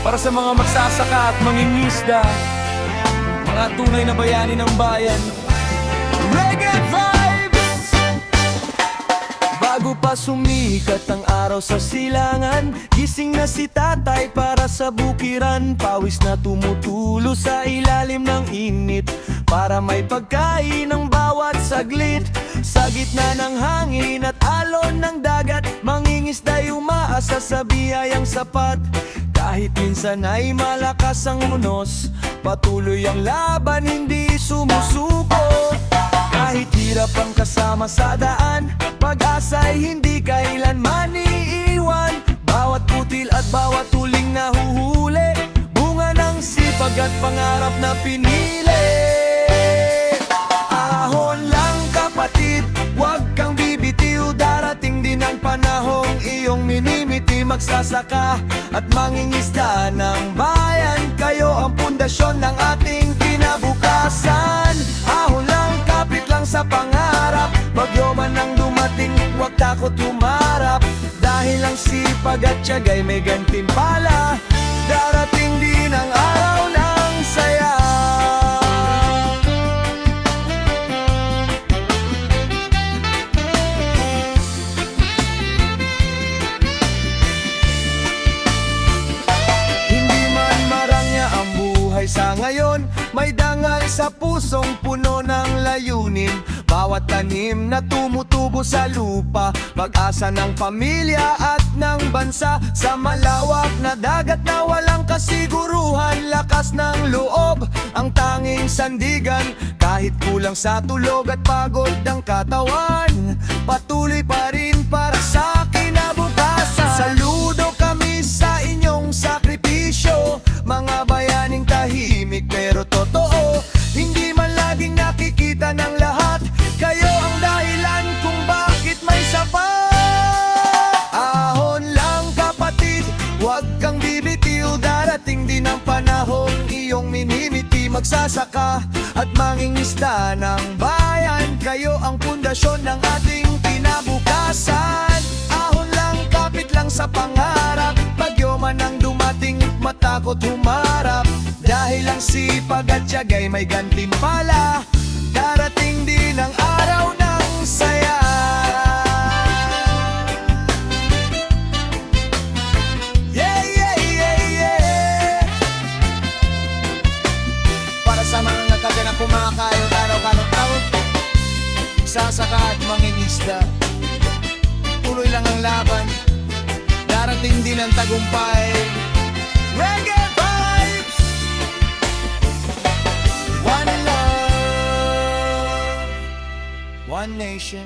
para sa mga magsasaka at mangingisda, mga tunay na bayani ng bayan. Reggae vibes! Bago pa sumikat ang araw sa silangan, gising na si tatay para sa bukiran. Pawis na tumutulo sa ilalim ng init, para may pagkain ng bawat saglit. Sa gitna ng hangin at alon ng dagat, mangingisda'y umaasa sa biyayang sapat. Kahit minsan ay malakas ang unos, patuloy ang laban, hindi sumusuko. Kahit hirap ang kasama sa daan, pag-asa'y hindi kailanman iiwan. Bawat putil at bawat tuling na huhuli, bunga ng sipag at pangarap na pinili. Ahon lang kapatid, huwag kang bibitiw. Darating din ang panahong iyong minimiti. Magsasaka at mangingisda ng bayan, kayo ang pundasyon ng ating kinabukasan. Ahon lang, kapit lang sa pangarap. Bagyo man ang dumating, huwag takot humarap. Dahil ang sipag at tiyaga'y may gantimpala. Darating din ang araw ng saya. Sa ngayon, may dangal sa pusong puno ng layunin. Bawat tanim na tumutubo sa lupa, pag-asa ng pamilya at ng bansa. Sa malawak na dagat na walang kasiguruhan, lakas ng loob ang tanging sandigan. Kahit kulang sa tulog at pagod ang katawan, patuloy pa rin para sa kinabukasan. Saludo kami sa inyong sakripisyo, mga bayaning tahimik pero totoo. Hindi man laging nakikita ng lahat, kayo ang dahilan kung bakit may sapat. Ahon lang kapatid, huwag kang bibitiw. Darating din ang panahong iyong minimiti. Magsasaka at mangingisda ng bayan, kayo ang pundasyon ng ating kinabukasan. Ahon lang, kapit lang sa pangarap. Bagyo man ang dumating, matakot humarap. Dahil ang sipag at tiyaga'y may gantimpala. Darating din ang araw ng saya. Yeah, yeah, yeah, yeah. Para sa mga nagkagyan na kumakain araw-araw, sasaka at mangingisda, tuloy lang ang laban. Darating din ang tagumpay. Reggae vibes! One love, one nation.